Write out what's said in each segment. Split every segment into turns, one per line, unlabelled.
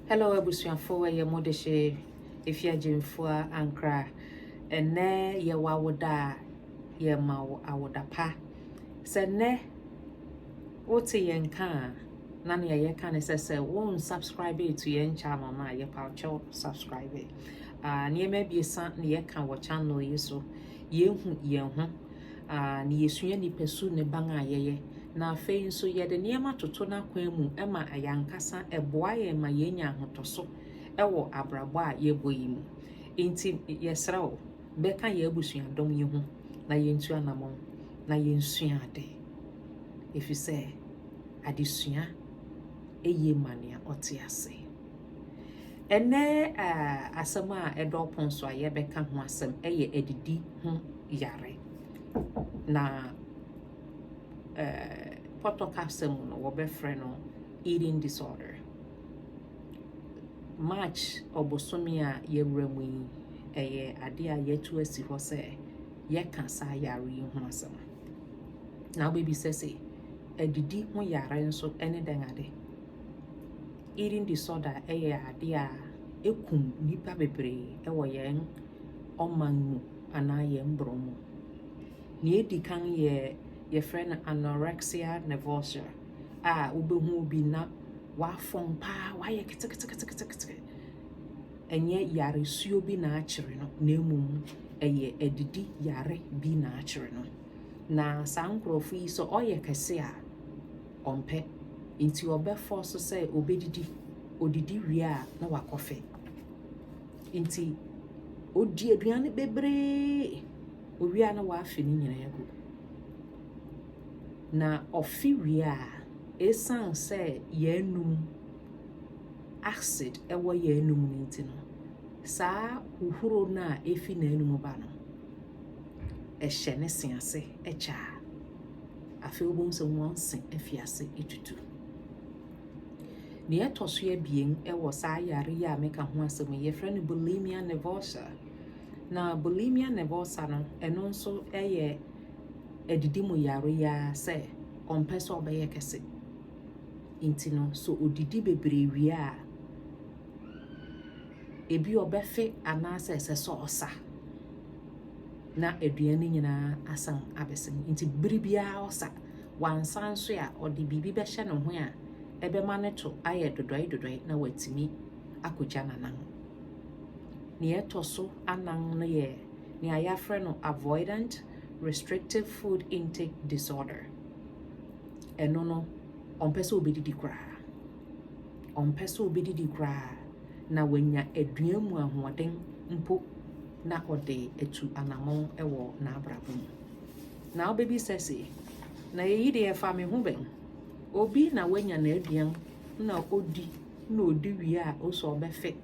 Hello, abusuafo ye modeshe efia jemfua ankra ene ye wawoda ye ma awoda pa se ne wote Yɛnka na ne Yɛnka ne se won subscribe to yen channel na ye pa cho subscribe ne ma biesa ne Yɛnka wo channel yi so ye hu ye ho ne yesua ni pesu ne banga ye na afei nso yɛde nneɛma toto na kwan mu ɛma ayankasa ɛboa yɛ ma yɛnya ahotoso ɛwɔ abrabɔ a yɛbɔ yi mu enti yɛsrɛ wo bɛka yɛ abusuadɔm yi ho na yɛntu anamɔ na yɛnsua ade efisɛ adesua ɛyɛ mania ɔte ase ɛnɛ asɛm a ɛdɔpon so a yɛbɛka ho asɛm ɛyɛ adidi ho yare na Potokasem no wɔbɛfrɛ no eating disorder. March obosomi a yɛwura mu yi ɛyɛ ade a yɛtu asi hɔ sɛ yɛka saa yare yi ho asɛm. Na wobɛbi sɛ adidi ho yare nso ɛne dɛn ade. Eating disorder ɛyɛ ade a ɛkum nipa bebree ɛwɔ yɛn ɔman mu anaa yɛn boro mu. Ne edi kan yɛ your friend Anorexia, nervosa. Ubehu bi na wafon pa waye kete. Enye yare suo bi na akyerɛ no na emum eye adidi yare bi na akyerɛ no. Na saa nkrɔfo yi so ɔyɛ kɛse a ɔmpɛ nti ɔbɛfɔ so sɛ obedidi odidi wie a na wakɔfɛ. Nti odi aduane bebree owie a na wafe ne nyina yagu. Na ofi a esan se yenum acid ewo yenum nti no saa uhuro na efi na enum ba no ehye ne sease echa afi obon se wonse afiase etutu ne etoso abien ewo saa yare ya meka ho asem ye friend bulimia nervosa na bulimia nervosa no eno nso eye adidi mu yare ya se ompɛ sɛ ɔbɛyɛ kɛse nti no so odidi bebree wie a ebi ɔbɛfe anaasɛ ɛsɛ sɛ ɔsa na aduane nyinaa asan abɛsɛm nti biribia ɔsa wansan so a ɔde bibi bɛhyɛ ne ho a ɛbɛma ne to ayɛ dodɔe na watimi akogya nanan ne ɛtɔ so anan no yɛ ne ayafrɛ no avoidant restrictive food intake disorder. Eno no ompɛ sɛ obedidi koraa. Ompɛ sɛ obedidi koraa na wanya aduan mu ahoɔden mpo na ɔde etu anamɔ ɛwɔ n'abrabɔ mu. Na obebi sɛ na yeyi de ɛfa me ho bɛn. Obi na wanya na aduan na odi na odi wie a oso ɔbɛfɛ.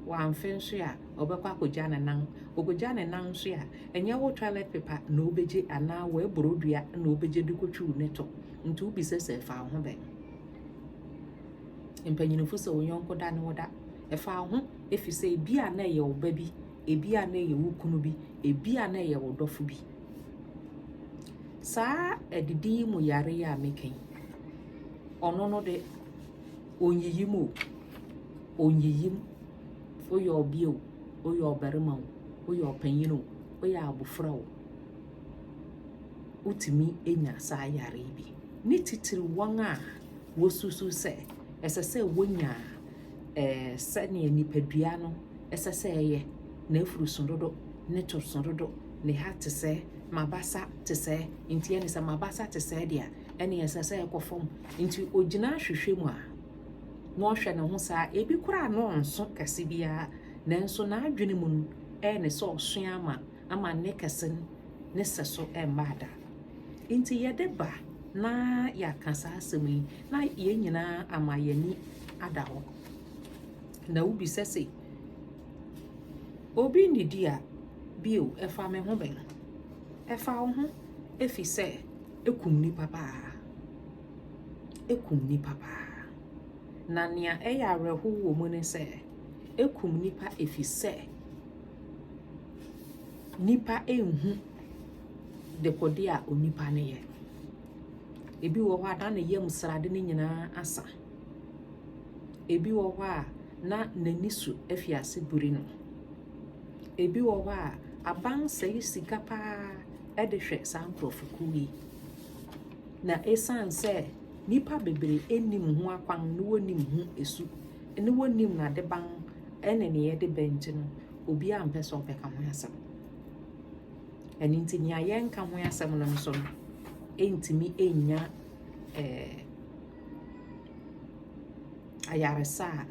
Wamfe nso a obekwa akogya ne nan ogogya ne nan nso a enye wo toilet paper na obegye ana we boro dua na obegye de kotwu ne to nti ubi sese fa ho be empanyinfo se wonyonko da ne woda efa ho efise bia na ye wo ba bi ebia na ye wo kunu bi ebia na ye wo dofo bi saa adidi mu yare ya meken ono no de onyiyim oyo obio oyo obarima oyo opanyino oyo abofra utimi enya saa yare bi ni titiri wan a wosusu se esese wonya se ne nipadua no esese eye na afuru sondodo ne to sondodo ne ha te se mabasa te se nti ene se mabasa te se dia ene esese ekofom nti ogina hwehwɛmu a no hwɛ ne ho saa ebi kura no nso kɛse bia nanso na adwene mu ne so ɔsua ama ne kɛse ne sɛso mbada nti yɛde ba na yɛaka saa asɛm yi na yɛnyina ama yɛni ada hɔ na wobi sɛ obi ndidi a bio ɛfa me ho bɛn ɛfa wo ho efi sɛ ekum nipa paa na nea ɛyɛ awerɛho wɔ mu ne sɛ ekum nipa efi sɛ nipa enhu de kode a onipa ne yɛ ebi wɔ hɔ ada na yam srade ne nyinaa asa ebi wɔ hɔ a na n'ani so afiase buri no. Ebi wɔ hɔ a aban sɛe sika paa ɛde hwɛ saa nkurɔfokuo yi. Na ɛsan sɛ nipa bebree enim ho akwan ne wonim ho esu. Ne wonim na de ban ɛne ne yɛde bɛnti no, obi a mpɛ sɛ ɔbɛka ho asɛm. Ɛno nti nea yɛnka ho asɛm no nso no, ɛntumi ɛnya ayaresa a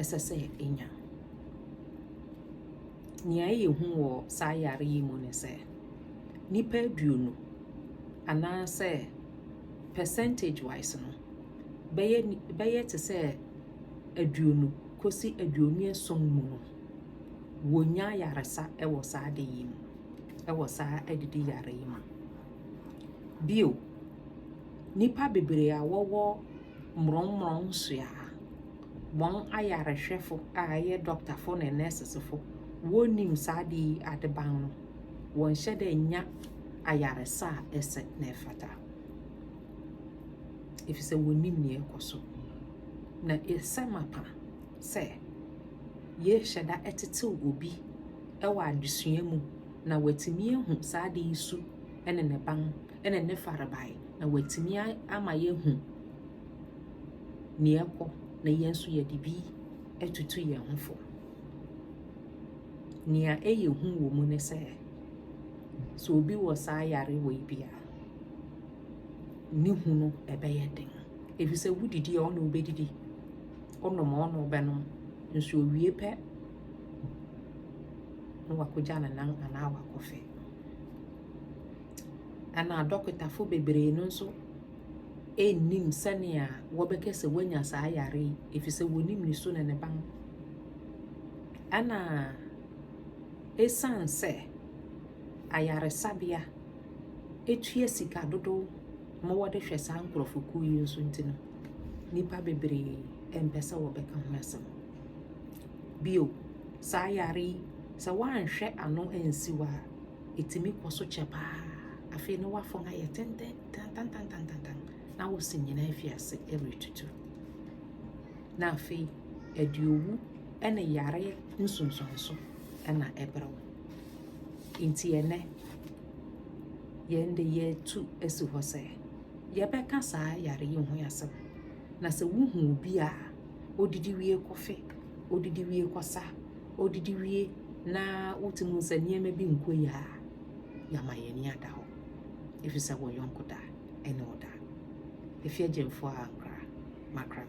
ɛsɛ sɛ ɛnya. Nea ɛyɛ hu wɔ saa yare yi mu ne sɛ, nipa 20 anaasɛ percentage wise no, bɛyɛ te sɛ 20 kosi 27 mu no, wonya ayaresa ɛwɔ saa de yi mu, ɛwɔ saa adidi yare yi mu. Bio, nipa bebree a wɔwɔ mmorɔmmorɔ nsoa, wɔn ayarehwɛfo a ɛyɛ doctorfo ne nursesfo, wɔnim saa de adeban no, wɔnhyɛ dɛ nya ayaresa a ɛsɛ na ɛfata. Ɛfisɛ wɔnim ne ɛkɔ so. Na ɛsɛ mapa sɛ yɛhyɛ da ɛtetew obi ɛwɔ adesua mu na watumi ahu saa de yi su ɛne ne ban ɛne ne farabae, na watumi ama yɛhu ne ɛkɔ, na yɛn nso yɛde bi atutu yɛn ho fo. Nea ɛyɛ hu wɔ mu ne sɛ, sɛ obi wɔ saa yare wɔ yi bia, ne hu no ɛbɛyɛ den. Ɛfisɛ wodidi a ɔna wobɛdidi, ɔnom a ɔna wobɛnom, nso owie pɛ na wakɔgya ne nan anaa wakɔfɛ. Ɛna dɔkotafo bebree no nso ɛnnim sɛnea wɔbɛkɛ sɛ wanya saa yare yi, ɛfisɛ wɔnim ne so ne ne ban. Ɛna ɛsan sɛ ayaresabea ɛtua sika dodow ma wɔde hwɛ saa nkurɔfokuo yi nso nti no, nipa bebree ɛmpɛ sɛ wɔbɛka ho asɛm. Bio, saa yare yi, sɛ woanhwɛ ano ansi wɔ a, ɛtumi kɔ so kyɛ paa. Afei ne wafɔn ayɛ tantantantantantan, na wosi nyinaa afiase ɛretutu. Na afei, aduowu ɛne yare nsonsonso ɛna ɛbrɛw. Nti ɛnɛ, yɛnde yɛtu asi hɔ sɛ, yɛbɛka saa yare yi ho asɛm. Na sɛ wohu obi a odidi wie kɔfe, odidi wie kɔsa, odidi wie na wotumi sɛ nneɛma bi nkɔ yi a, yɛama yɛni ada hɔ. Ɛfisɛ wɔ yɔnko da ɛne wo da. Ɛfi agyemfo a nkra makra.